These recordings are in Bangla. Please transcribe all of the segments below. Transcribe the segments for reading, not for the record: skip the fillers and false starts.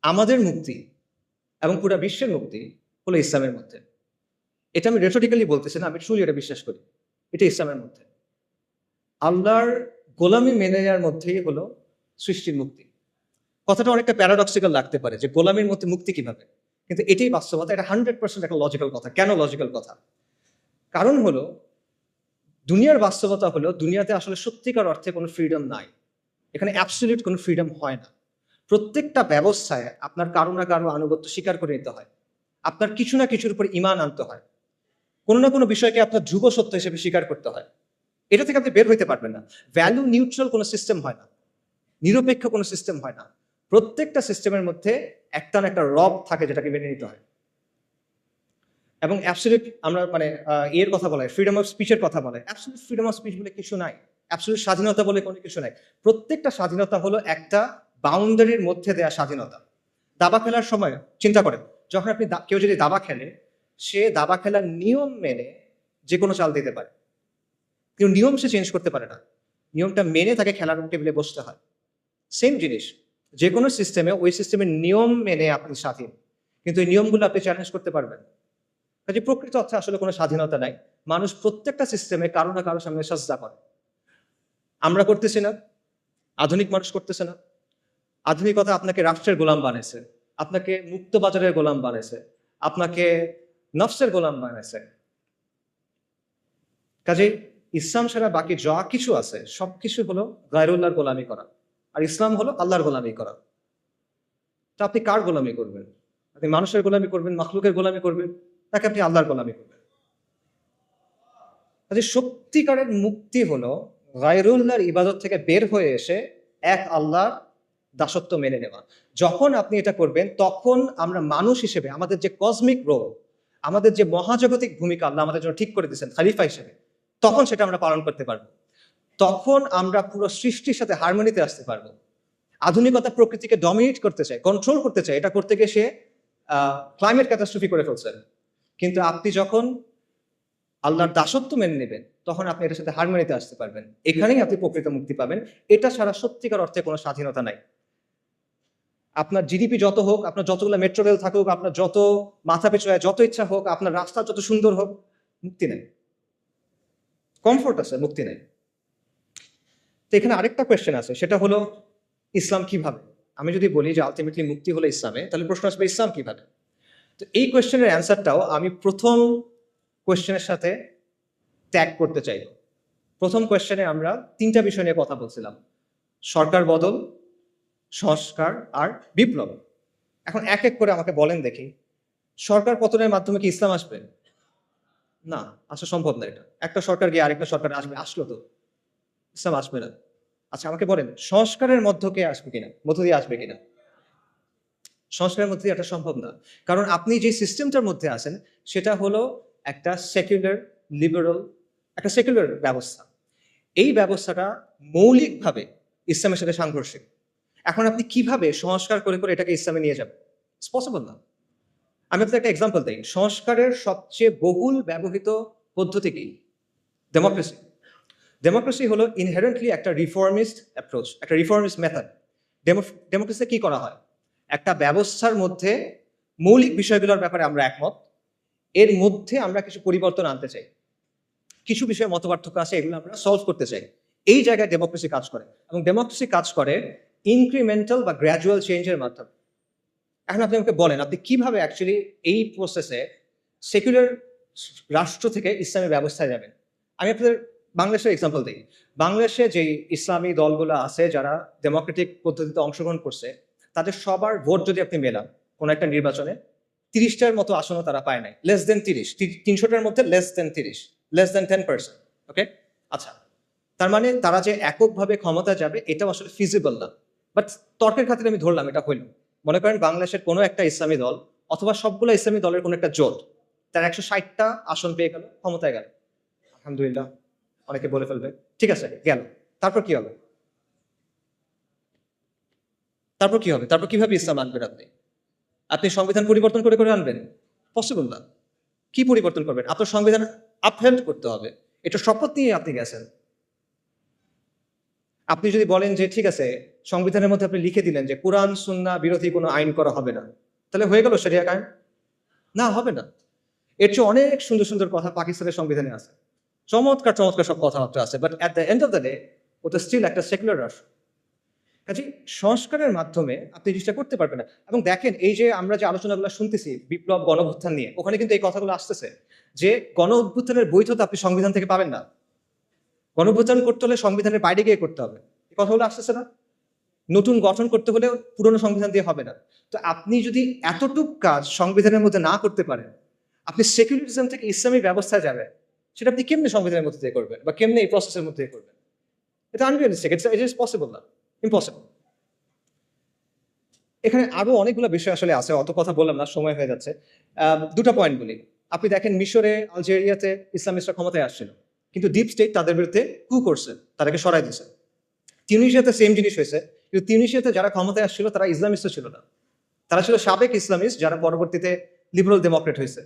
আমাদের মুক্তি এবং পুরো বিশ্বের মুক্তি হলো ইসলামের মধ্যে। এটা আমি রেটোরিক্যালি বলতেছি না, আমি ট্রুলি এটা বিশ্বাস করি। এটা ইসলামের মধ্যে। আল্লাহর গোলামি মেনে নেওয়ার মধ্যেই হলো সৃষ্টির মুক্তি। কথাটা অনেকটা প্যারাডক্সিক্যাল লাগতে পারে যে গোলামির মধ্যে মুক্তি কিভাবে, কিন্তু এটাই বাস্তবতা। এটা 100% একটা লজিক্যাল কথা। কেন লজিক্যাল কথা? কারণ হলো দুনিয়ার বাস্তবতা হলো দুনিয়াতে আসলে সত্যিকার অর্থে কোনো ফ্রিডম নাই। এখানে অ্যাবসলিউট কোনো ফ্রিডম হয় না। প্রত্যেকটা ব্যবস্থায় আপনার কারো না কারো আনুগত্য স্বীকার করে নিতে হয়। আপনার কিছু না কিছুর উপর ঈমান আনতে হয়। কোনো না কোনো বিষয়কে আপনার ধ্রুব সত্য হিসেবে স্বীকার করতে হয়। এটা থেকে আপনি বের হইতে পারবেন না। ভ্যালু নিউট্রাল কোনো সিস্টেম হয় না, নিরপেক্ষ কোনো সিস্টেম হয় না। প্রত্যেকটা সিস্টেমের মধ্যে একটা না একটা রব থাকে যেটাকে মেনে নিতে হয়। এবং অ্যাবসলিউট আমরা মানে এর কথা বলে ফ্রিডম অফ স্পিচের কথা বলে, অ্যাবসলিউট ফ্রিডম অফ স্পিচ বলে কিছু নাই, অ্যাবসলিউট স্বাধীনতা বলে কোনো কিছু নাই। প্রত্যেকটা স্বাধীনতা হলো একটা বাউন্ডারির মধ্যে দেয়া স্বাধীনতা। দাবা খেলার সময় চিন্তা করেন, যখন আপনি কেউ যদি দাবা খেলে, সে দাবা খেলার নিয়ম মেনে যে কোনো চাল দিতে পারে, কিন্তু নিয়ম সে চেঞ্জ করতে পারে না। নিয়মটা মেনে তাকে খেলার টেবিলে বসতে হয়। সেম জিনিস, যে কোনো সিস্টেমে ওই সিস্টেমের নিয়ম মেনে আপনি স্বাধীন, কিন্তু এই নিয়মগুলো আপনি চ্যালেঞ্জ করতে পারবেন। কাজে প্রকৃত অর্থে আসলে কোনো স্বাধীনতা নাই। মানুষ প্রত্যেকটা সিস্টেমে কারো না কারো সামনে সাজদা করে। আমরা করতেছি না, আধুনিক মানুষ করতেছে না। আধুনিকতা আপনাকে রাষ্ট্রের গোলাম বানাইছে, আপনাকে মুক্ত বাজারের গোলাম বানাইছে, আপনাকে নফসের গোলাম বানাইছে। কাজে ইসলাম ছাড়া বাকি যা কিছু আছে সবকিছু হলো গায়রুল্লাহর গোলামি করা, আর ইসলাম হলো আল্লাহর গোলামি করা। তা আপনি কার গোলামি করবেন? আপনি মানুষের গোলামি করবেন, মাখলুকের গোলামি করবেন, তাকে আপনি আল্লাহর গোলামি করবেন। কাজে সত্যিকারের মুক্তি হলো গায়রুল্লাহর ইবাদত থেকে বের হয়ে এসে এক আল্লাহর দাসত্ব মেনে নেওয়া। যখন আপনি এটা করবেন, তখন আমরা মানুষ হিসেবে আমাদের যে কসমিক রোল, আমাদের যে মহাজাগতিক ভূমিকা আল্লাহ আমাদের জন্য ঠিক করে দিয়েছেন খলিফা হিসেবে, তখন সেটা আমরা পালন করতে পারবো। তখন আমরা পুরো সৃষ্টির সাথে হারমোনিতে আসতে পারবো। আধুনিকতা প্রকৃতিকে ডমিনেট করতে চায়, কন্ট্রোল করতে চায়। এটা করতে গিয়ে সে ক্লাইমেট ক্যাটাস্ট্রফি করে ফেলছেন। কিন্তু আপনি যখন আল্লাহর দাসত্ব মেনে নেবেন, তখন আপনি এটার সাথে হারমোনিতে আসতে পারবেন। এখানেই আপনি প্রকৃত মুক্তি পাবেন। এটা ছাড়া সত্যিকার অর্থে কোনো স্বাধীনতা নাই। আপনার জিডিপি যত হোক, আপনার যতগুলো মেট্রো রেল থাকুক, আপনার যত মাথা পিছু যত ইচ্ছা হোক, আপনার রাস্তা যত সুন্দর হোক, মুক্তি নেই। কমফোর্ট আছে, মুক্তি নেই। তো এখানে আরেকটা কোয়েশ্চেন আছে, সেটা হলো ইসলাম কিভাবে? আমি যদি বলি যে আলটিমেটলি মুক্তি হলো ইসলামে, তাহলে প্রশ্ন আসবে ইসলাম কিভাবে? তো এই কোয়েশ্চেনের অ্যান্সারটাও আমি প্রথম কোয়েশ্চেনের সাথে ট্যাগ করতে চাই। প্রথম কোয়েশ্চেনে আমরা তিনটা বিষয় নিয়ে কথা বলছিলাম: সরকার বদল, সংস্কার আর বিপ্লব। এখন এক এক করে আমাকে বলেন দেখি, সরকার পতনের মাধ্যমে কি ইসলাম আসবে? না, আসা সম্ভব না। এটা একটা সরকার গিয়ে আরেকটা সরকার আসবে, আসলো তো ইসলাম আসবে না। আচ্ছা আমাকে বলেন, সংস্কারের মধ্য দিয়ে আসবে কিনা? সংস্কারের মধ্যে দিয়ে এটা সম্ভব না। কারণ আপনি যে সিস্টেমটার মধ্যে আছেন সেটা হলো একটা সেকুলার লিবারাল, একটা সেকুলার ব্যবস্থা। এই ব্যবস্থাটা মৌলিকভাবে ইসলামের সাথে সাংঘর্ষিক। এখন আপনি কিভাবে সংস্কার করে করে এটাকে ইসলামে নিয়ে যাবেন? ইটস পসিবল না। আমি আপনাকে একটা এক্সাম্পল দিই। সংস্কারের সবচেয়ে বহুল ব্যবহৃত পদ্ধতি কি? ডেমোক্রেসি। ডেমোক্রেসি হলো ইনহেরেন্টলি একটা রিফর্মিস্ট অ্যাপ্রোচ, একটা রিফর্মিস্ট মেথড। ডেমোক্রেসিতে কি করা হয়? একটা ব্যবস্থার মধ্যে মৌলিক বিষয়গুলোর ব্যাপারে আমরা একমত, এর মধ্যে আমরা কিছু পরিবর্তন আনতে চাই, কিছু বিষয়ে মতপার্থক্য আছে, এগুলো আমরা সলভ করতে চাই। এই জায়গায় ডেমোক্রেসি কাজ করে, এবং ডেমোক্রেসি কাজ করে ইনক্রিমেন্টাল বা গ্র্যাজুয়াল চেঞ্জের মাধ্যমে। এখন আপনি আমাকে বলেন, আপনি কিভাবে অ্যাকচুয়ালি এই প্রসেসে সেকুলার রাষ্ট্র থেকে ইসলামী ব্যবস্থায় যাবেন? আমি আপনাদের বাংলাদেশের এক্সাম্পল দিই। বাংলাদেশে যে ইসলামী দলগুলো আছে যারা ডেমোক্রেটিক পদ্ধতিতে অংশগ্রহণ করছে, তাদের সবার ভোট যদি আপনি মেলান কোনো একটা নির্বাচনে, 30টার মতো আসনও তারা পায় নাই। লেস দেন 30, 300টার মধ্যে লেস দেন 30, লেস দেন 10%। ওকে, আচ্ছা, তার মানে তারা যে এককভাবে ক্ষমতা যাবে এটাও আসলে ফিজিবল না। বাট তর্কের খাতিরে আমি ধরলাম এটা হইল। মনে করেন বাংলাদেশের কোনো একটা ইসলামী দল অথবা সবগুলো ইসলামী দলের কোনো একটা জোট, তার 160টা আসন পেয়ে গেল, ক্ষমতায় গেল। আলহামদুলিল্লাহ, অনেকে বলে ফেলবে ঠিক আছে গেল। তারপর কি হবে? তারপর কি হবে? তারপর কিভাবে ইসলাম আনবেন আপনি? আপনি সংবিধান পরিবর্তন করে করে আনবেন? পসিবল না। কি পরিবর্তন করবেন? আপনার সংবিধান আপহেল্ড করতে হবে। এটা শপথ নিয়ে আপনি গেছেন। আপনি যদি বলেন যে ঠিক আছে সংবিধানের মধ্যে আপনি লিখে দিলেন যে কোরআন সুন্নাহ বিরোধী কোনো আইন করা হবে না, তাহলে হয়ে গেল শরিয়া কায়েম? না, হবে না। এর চেয়ে অনেক সুন্দর সুন্দর কথা পাকিস্তানের সংবিধানে আছে, চমৎকার চমৎকার সব কথাবার্তা আছে, but at the end of the day ওটা স্টিল একটা সেকুলার রাষ্ট্র। কাজে সংস্কারের মাধ্যমে আপনি জিনিসটা করতে পারবেন না। এবং দেখেন, এই যে আমরা যে আলোচনাগুলো শুনতেছি বিপ্লব গণঅভ্যুত্থান নিয়ে, ওখানে কিন্তু এই কথাগুলো আসতেছে যে গণ অভ্যুত্থানের বৈধতা আপনি সংবিধান থেকে পাবেন না, গণঅভ্যুত্থান করতে হলে সংবিধানের বাইরে গিয়ে করতে হবে। এই কথাগুলো আসতেছে না? নতুন গঠন করতে হলে পুরনো সংবিধান দিয়ে হবে না। তো আপনি যদি এতটুক কাজ সংবিধানের মধ্যে না করতে পারেন, আপনি সেকুলারিজম থেকে ইসলামী ব্যবস্থায় যাবেন, সেটা আপনি কেমনে সংবিধানের মধ্যে দিয়ে করবেন বা কেমনে এই প্রসেসের মধ্যে দিয়ে করবেন? এটা আনরিয়ালিস্টিক, ইট ইজ পসিবল না, ইম্পসিবল। এখানে আরো অনেকগুলো বিষয় আসলে আছে, অত কথা বললাম না, সময় হয়ে যাচ্ছে। দুটো পয়েন্ট বলি। আপনি দেখেন মিশরে, আলজেরিয়াতে ইসলামিস্টরা ক্ষমতায় আসছিল, কিন্তু ডিপ স্টেট তাদের বিরুদ্ধে কু করছে, তাদেরকে সরাই দিয়েছে। তিউনিসিয়াতে সেম জিনিস হয়েছে, কিন্তু তিউনিসিয়াতে যারা ক্ষমতায় আসছিল তারা ইসলামিস্ট ছিল না, তারা ছিল সাবেক ইসলামিস্ট যারা পরবর্তীতে লিবারাল ডেমোক্রেট হয়েছে,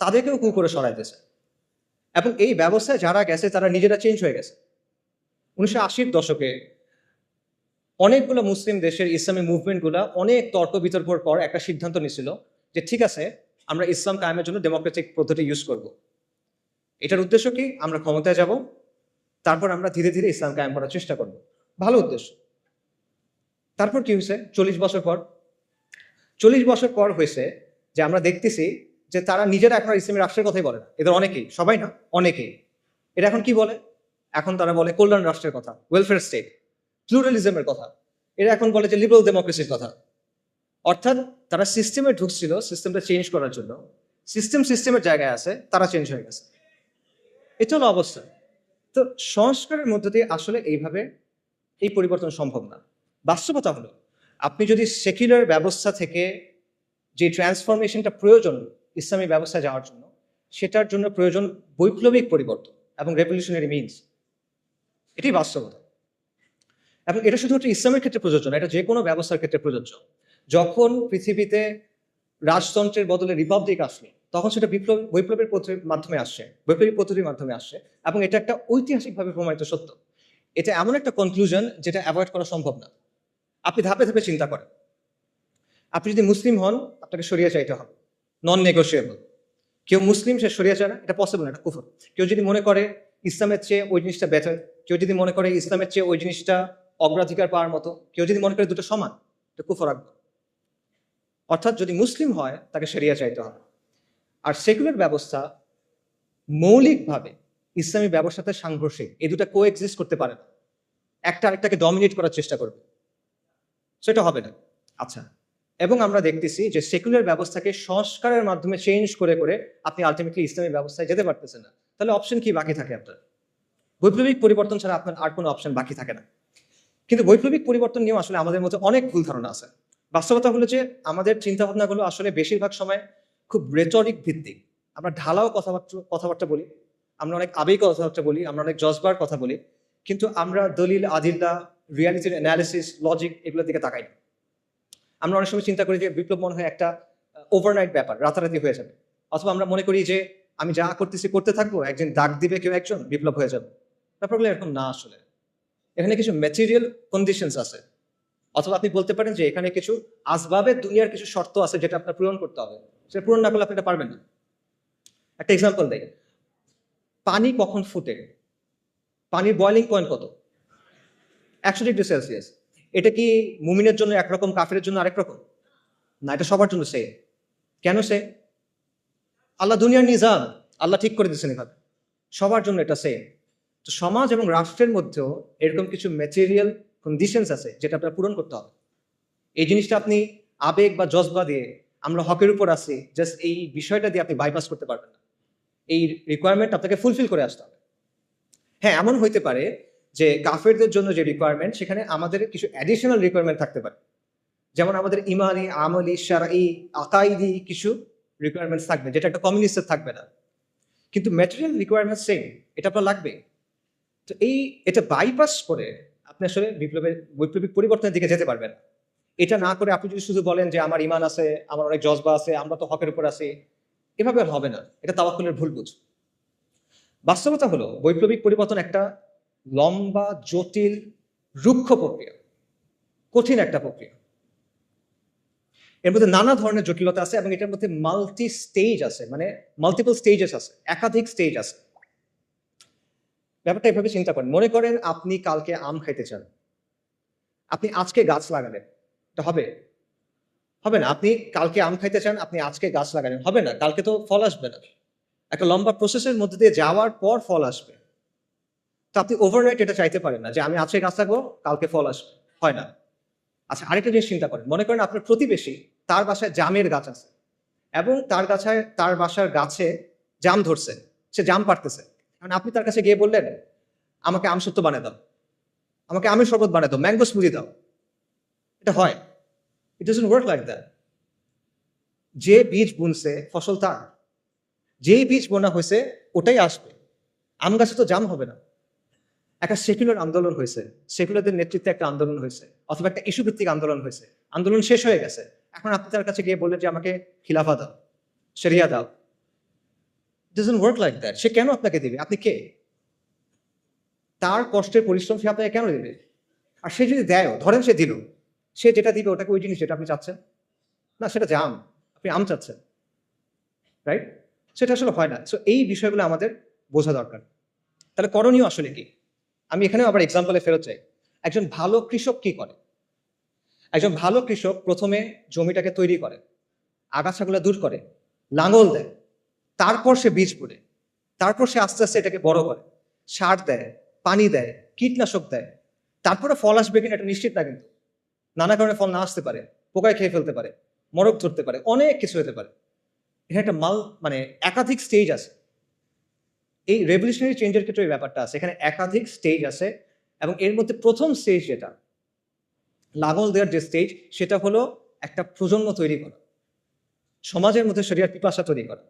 তাদেরকেও কু করে সরাই দিয়েছে। এবং এই ব্যবস্থায় যারা গেছে তারা নিজেরা চেঞ্জ হয়ে গেছে। 1980-র দশকে অনেকগুলো মুসলিম দেশের ইসলামী মুভমেন্টগুলো অনেক তর্ক বিতর্কর পর একটা সিদ্ধান্ত নিয়েছিল যে ঠিক আছে, আমরা ইসলাম কায়েমের জন্য ডেমোক্রেটিক পদ্ধতি ইউজ করব। এটার উদ্দেশ্য কি? আমরা ক্ষমতায় যাব, তারপর আমরা ধীরে ধীরে ইসলাম কায়েম করার চেষ্টা করব। ভালো উদ্দেশ্য। তারপর কি হয়েছে? 40 বছর পর হয়েছে যে আমরা দেখতেছি যে তারা নিজেরা এখন আর ইসলামী রাষ্ট্রের কথাই বলে না। এদের অনেকেই, সবাই না, অনেকেই। এরা এখন কি বলে? এখন তারা বলে কল্যাণ রাষ্ট্রের কথা, ওয়েলফেয়ার স্টেট, প্লুরালিজমের কথা। এরা এখন বলে যে লিবারাল ডেমোক্রেসির কথা। অর্থাৎ তারা সিস্টেমে ঢুকছিল সিস্টেমটা চেঞ্জ করার জন্য, সিস্টেমের জায়গায় আছে, তারা চেঞ্জ হয়ে গেছে। এটা হলো অবস্থা। তো সংস্কারের মধ্য দিয়ে আসলে এইভাবে এই পরিবর্তন সম্ভব না। বাস্তবতা হলো, আপনি যদি সেকুলার ব্যবস্থা থেকে যে ট্রান্সফরমেশনটা প্রয়োজন ইসলামী ব্যবস্থায় যাওয়ার জন্য, সেটার জন্য প্রয়োজন বৈপ্লবিক পরিবর্তন এবং রেভলিউশনারি মিনস। এটাই বাস্তবতা। এবং এটা শুধুমাত্র ইসলামের ক্ষেত্রে প্রযোজ্য না, এটা যে কোনো ব্যবস্থার ক্ষেত্রে প্রযোজ্য। যখন পৃথিবীতে রাজতন্ত্রের বদলে রিপাবলিক আসলো, তখন সেটা বৈপ্লবের মাধ্যমে আসছে, বৈপ্লবিক পদ্ধতির মাধ্যমে আসছে। এবং এটা একটা ঐতিহাসিকভাবে প্রমাণিত সত্য। এটা এমন একটা কনক্লুশন যেটা অ্যাভয়েড করা সম্ভব না। আপনি ধাপে ধাপে চিন্তা করেন। আপনি যদি মুসলিম হন, আপনাকে শরিয়া চাইতে হবে, নন নেগোশিয়েবল। কেউ মুসলিম, সে শরিয়া চায় না, এটা পসিবল না, এটা কুফর। কেউ যদি মনে করে ইসলামের চেয়ে ওই জিনিসটা বেটার, কেউ যদি মনে করে ইসলামের চেয়ে ওই জিনিসটা অগ্রাধিকার পাওয়ার মতো, কেউ যদি মনে করে দুটো সমান, এটা কুফর আকবার। অর্থাৎ যদি মুসলিম হয় তাকে শরিয়া চাইতে হবে। আর সেকুলার ব্যবস্থা মৌলিকভাবে ইসলামী ব্যবস্থার সাথে সাংঘর্ষিক, এই দুটো কো এক্সিস্ট করতে পারে না। একটা আরেকটাকে ডমিনেট করার চেষ্টা করবে, সেটা হবে না। আচ্ছা, এবং আমরা দেখতেছি যে সেকুলার ব্যবস্থাকে সংস্কারের মাধ্যমে চেঞ্জ করে করে আপনি আলটিমেটলি ইসলামী ব্যবস্থায় যেতে পারতেছেন না। তাহলে অপশন কি বাকি থাকে আপনার? বৈপ্লবিক পরিবর্তন ছাড়া আপনার আর কোনো অপশন বাকি থাকে না। কিন্তু বৈপ্লবিক পরিবর্তন নিয়েও আসলে আমাদের মধ্যে অনেক ভুল ধারণা আছে। বাস্তবতা হলো যে আমাদের চিন্তা ভাবনাগুলো আসলে বেশিরভাগ সময় খুব রেটরিক ভিত্তিক। আমরা ঢালাও কথাবার্তা বলি, আমরা অনেক আবেগী কথাবার্তা বলি, আমরা অনেক জজবার কথা বলি, কিন্তু আমরা দলিল, আদিল্লা, রিয়ালিটির অ্যানালিসিস, লজিক এগুলোর দিকে তাকাই না। আমরা অনেক সময় চিন্তা করি যে বিপ্লব মনে হয় একটা ওভারনাইট ব্যাপার, রাতারাতি হয়ে যাবে। অথবা আমরা মনে করি যে আমি যা করতেছি করতে থাকবো, একদিন ডাক দিবে কেউ একজন, বিপ্লব হয়ে যাবে। ব্যাপারগুলো এরকম না। আসলে এখানে কিছু ম্যাটেরিয়াল কন্ডিশনস আছে, অথবা আপনি বলতে পারেন যে এখানে কিছু আসবাবের দুনিয়ার কিছু শর্ত আছে যেটা আপনার পূরণ করতে হবে। সেটা পূরণ না করলে আপনি এটা পারবেন না। একটা এক্সাম্পল দেয়, পানি কখন ফুটে? পানির বয়লিং পয়েন্ট কত? 100 ডিগ্রি সেলসিয়াস। এটা কি মুমিনের জন্য একরকম, কাফেরের জন্য আরেক রকম? না, এটা সবার জন্য সেম। কেন সেম? আল্লাহ দুনিয়ার নিজাম, আল্লাহ ঠিক করে দিচ্ছেন এভাবে, সবার জন্য এটা সেম। তো সমাজ এবং রাষ্ট্রের মধ্যেও এরকম কিছু ম্যাটেরিয়াল কন্ডিশনস আছে যেটা আপনার পূরণ করতে হবে। এই জিনিসটা আপনি আবেগ বা জজবা দিয়ে আমরা হকের উপর আছি জাস্ট এই বিষয়টা দিয়ে আপনি বাইপাস করতে পারবেন না। এই রিকোয়ারমেন্ট আপনাকে ফুলফিল করে আসতে হবে। হ্যাঁ, এমন হইতে পারে যে কাফেরদের জন্য যে রিকোয়ারমেন্ট, সেখানে আমাদের কিছু অ্যাডিশনাল রিকোয়ারমেন্ট থাকতে পারে। যেমন আমাদের ইমানি, আমলি, শারঈ, আকাইদি কিছু রিকোয়ারমেন্টস থাকবে, যেটা একটা কমিউনিস্টের থাকবে না। কিন্তু ম্যাটেরিয়াল রিকোয়ারমেন্ট সেম, এটা আপনার লাগবে। তো এটা বাইপাস করে আপনি আসলে বৈপ্লবিক পরিবর্তনের দিকে যেতে পারবেন। এটা না করে আপনি যদি শুধু বলেন যে আমার ইমান আছে, আমার অনেক জজবা আছে, আমরা তো হকের উপর আছি, এভাবে আর হবে না। এটা তাওয়াক্কুলের ভুল বুঝ। বাস্তবতা হলো বৈপ্লবিক পরিবর্তন একটা লম্বা, জটিল, রুক্ষ প্রক্রিয়া। কঠিন একটা প্রক্রিয়া। এর মধ্যে নানা ধরনের জটিলতা আছে এবং এটার মধ্যে মাল্টি স্টেজ আছে, মানে মাল্টিপল স্টেজেস আছে, একাধিক স্টেজ আছে। ব্যাপারটা এভাবে চিন্তা করেন, মনে করেন আপনি কালকে আম খাইতে চান, আপনি আজকে গাছ লাগালেন, এটা হবে? হবে না। আপনি কালকে আম খাইতে চান, আপনি আজকে গাছ লাগালেন, হবে না, কালকে তো ফল আসবে না। একটা লম্বা প্রসেসের মধ্যে দিয়ে যাওয়ার পর ফল আসবে। তো আপনি ওভারনাইট এটা চাইতে পারেন না যে আমি আজকে গাছ লাগাবো, কালকে ফল আসবে, হয় না। আচ্ছা, আরেকটা জিনিস চিন্তা করেন, মনে করেন আপনার প্রতিবেশী, তার বাসায় জামের গাছ আছে এবং তার বাসার গাছে জাম ধরছে, সে জাম পাড়তেছে। কারণ আপনি তার কাছে গিয়ে বললেন আমাকে আমসত্ত্ব বানিয়ে দাও, আমাকে আমের শরবত বানিয়ে দাও, ম্যাঙ্গো স্মুদি দাও, এটা হয়? ইট ডাজন্ট ওয়ার্ক লাইক দ্যাট। যে বীজ বুনছে ফসল তার, যেই বীজ বোনা হয়েছে ওটাই আসবে। আম গাছে তো জাম হবে না। একটা সেকুলার আন্দোলন হয়েছে, সেকুলারদের নেতৃত্বে একটা আন্দোলন হয়েছে, অথবা একটা ইস্যু ভিত্তিক আন্দোলন হয়েছে, আন্দোলন শেষ হয়ে গেছে, এখন আপনি তার কাছে গিয়ে বললেন যে আমাকে খিলাফা দাও, শরিয়া দাও। It doesn't work like that. সে কেন আপনাকে দিবে? আপনি কে? তার কষ্টের পরিশ্রম সে আপনাকে কেন দেবে? আর সে যদি দেয়, ধরেন সে দিল, সে যেটা দিবে ওটাকে ওই জিনিস যেটা আপনি চাচ্ছেন না, সেটা জাম, আপনি আম চাচ্ছেন, রাইট? সেটা আসলে হয় না। সো এই বিষয়গুলো আমাদের বোঝা দরকার। তাহলে করণীয় আসলে কি? আমি এখানেও আবার এক্সাম্পলে ফেরত যাই। একজন ভালো কৃষক কি করে? একজন ভালো কৃষক প্রথমে জমিটাকে তৈরি করে, আগাছাগুলো দূর করে, লাঙল দেয়, তারপর সে বীজ বুনে, তারপর সে আস্তে আস্তে এটাকে বড় করে, সার দেয়, পানি দেয়, কীটনাশক দেয়। তারপরে ফল আসবে কিনা এটা নিশ্চিত না, কিন্তু নানা কারণে ফল না আসতে পারে, পোকায় খেয়ে ফেলতে পারে, মরক ধরতে পারে, অনেক কিছু হতে পারে। এখানে একটা মানে একাধিক স্টেজ আছে। এই রেভলিউশনারি চেঞ্জের ক্ষেত্রে এই ব্যাপারটা আছে, এখানে একাধিক স্টেজ আছে। এবং এর মধ্যে প্রথম স্টেজ যেটা লাঙল দেওয়ার যে স্টেজ, সেটা হলো একটা প্রজন্ম তৈরি করা, সমাজের মধ্যে শরিয়ার পিপাসা তৈরি করা,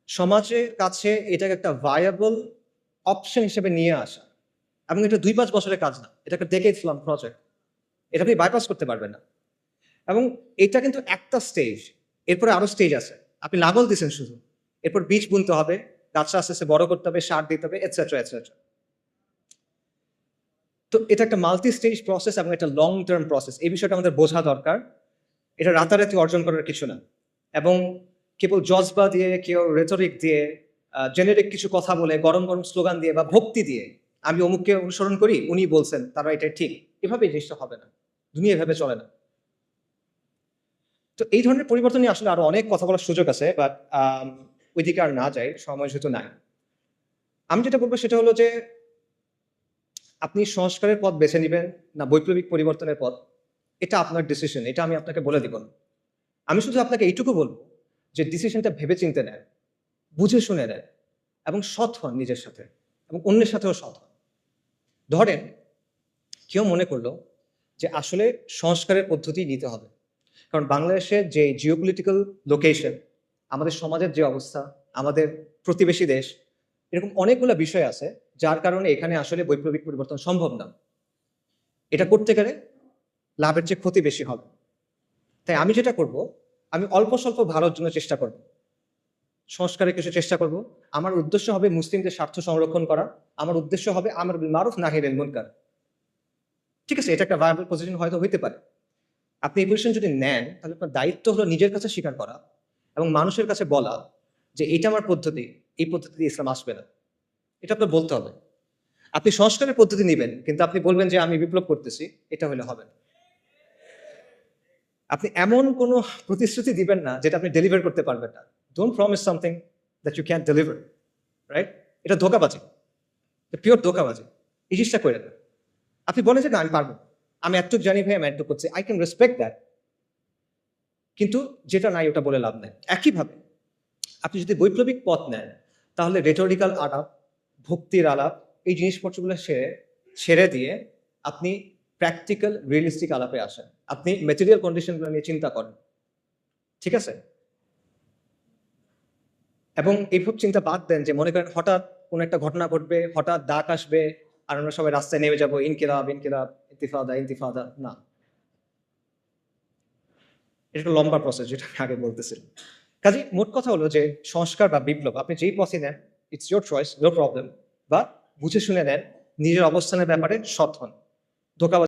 সমাজের কাছে এটাকে একটা ভায়াবল অপশন হিসেবে নিয়ে আসা। এবং এটা 2-5 বছরের কাজ না, এটা একটা ডেকেডস লং প্রজেক্ট, এটা আপনি বাইপাস করতে পারবেন না। এবং এটা কিন্তু একটা স্টেজ, এরপরে আরো স্টেজ আছে। আপনি লাঙল দিচ্ছেন শুধু, এরপর বীজ বুনতে হবে, গাছটা আস্তে আস্তে বড় করতে হবে, সার দিতে হবে, এটসেট্রা এটসেট্রা। তো এটা একটা মাল্টি স্টেজ প্রসেস এবং একটা লং টার্ম প্রসেস। এই বিষয়টা আমাদের বোঝা দরকার। এটা রাতারাতি অর্জন করার কিছু না। এবং কেবল জজবা দিয়ে, কেউ রেটরিক দিয়ে, জেনেরিক কিছু কথা বলে, গরম গরম স্লোগান দিয়ে বা ভক্তি দিয়ে আমি অমুককে অনুসরণ করি, উনি বলছেন তারা এটা ঠিক, এভাবে এই জিনিসটা হবে না। দুনিয়া এভাবে চলে না। তো এই ধরনের পরিবর্তন নিয়ে আসলে আরো অনেক কথা বলার সুযোগ আছে, বাট ওইদিকে আর না যাই, সময় যেহেতু নাই। আমি যেটা বলবো সেটা হলো যে আপনি সংস্কারের পথ বেছে নেবেন না বৈপ্লবিক পরিবর্তনের পথ, এটা আপনার ডিসিশন, এটা আমি আপনাকে বলে দিব না। আমি শুধু আপনাকে এইটুকু বলবো যে ডিসিশনটা ভেবে চিনতে নেন, বুঝে শুনে নেন এবং সৎ হন নিজের সাথে এবং অন্যের সাথেও সৎ হন। ধরেন কেউ মনে করলো যে আসলে সংস্কারের পদ্ধতি নিতে হবে, কারণ বাংলাদেশের যে জিওপলিটিক্যাল লোকেশন, আমাদের সমাজের যে অবস্থা, আমাদের প্রতিবেশী দেশ, এরকম অনেকগুলো বিষয় আছে যার কারণে এখানে আসলে বৈপ্লবিক পরিবর্তন সম্ভব না। এটা করতে গেলে লাভের চেয়ে ক্ষতি বেশি হবে। তাই আমি যেটা করব, আমি অল্প স্বল্প ভালোর জন্য চেষ্টা করব, সংস্কারের কিছু চেষ্টা করব। আমার উদ্দেশ্য হবে মুসলিমদের স্বার্থ সংরক্ষণ করা, আমার উদ্দেশ্য হবে আমর বিল মারুফ নাহি আনিল মুনকার। ঠিক আছে, এটা একটা ভায়াবল পজিশন হয়তো হইতে পারে। আপনি এই পজিশন যদি নেন, তাহলে আপনার দায়িত্ব হলো নিজের কাছে স্বীকার করা এবং মানুষের কাছে বলা যে এটা আমার পদ্ধতি, এই পদ্ধতিতে ইসলাম আসবে না, এটা আপনার বলতে হবে। আপনি সংস্কারের পদ্ধতি নেবেন, কিন্তু আপনি বলবেন যে আমি বিপ্লব করতেছি, এটা হলে হবে না। আপনি এমন কোনো প্রতিশ্রুতি দিবেন না যেটা আপনি ডেলিভার করতে পারবেন না। Don't promise something that you can deliver, right? এটা ধোঁকাবাজি, পিওর ধোঁকাবাজি। এই জিনিসটা করে না। আপনি বলেন যে না আমি পারবো, আমি এতটুকু জানি ভাই, আমি এতটুকু করছি, আই ক্যান রেসপেক্ট দ্যাট, কিন্তু যেটা নাই ওটা বলে লাভ নেই। একইভাবে আপনি যদি বৈপ্লবিক পথ নেন, তাহলে রেটোরিক্যাল আলাপ, ভক্তির আলাপ, এই জিনিসপত্রগুলো ছেড়ে দিয়ে আপনি প্র্যাকটিক্যাল রিয়েলিস্টিক আলাপে আসেন, আপনি ম্যাটেরিয়াল কন্ডিশনগুলো নিয়ে চিন্তা করেন, ঠিক আছে? এবং এইসব চিন্তা বাদ দেন যে মনে করেন হঠাৎ কোনো একটা ঘটনা ঘটবে, হঠাৎ ডাক আসবে আর আমরা সবাই রাস্তায় নেমে যাবো, ইনকিলাব ইনকিলাব, ইন্তিফাদা ইন্তিফাদা, না। এটা একটা লম্বা প্রসেস, যেটা আমি আগে বলতেছিলাম। কাজে মোট কথা হলো যে সংস্কার বা বিপ্লব আপনি যেই পথে নেন, it's your choice, no problem, বা বুঝে শুনে নেন, নিজের অবস্থানের ব্যাপারে সৎ হন, ধোঁকা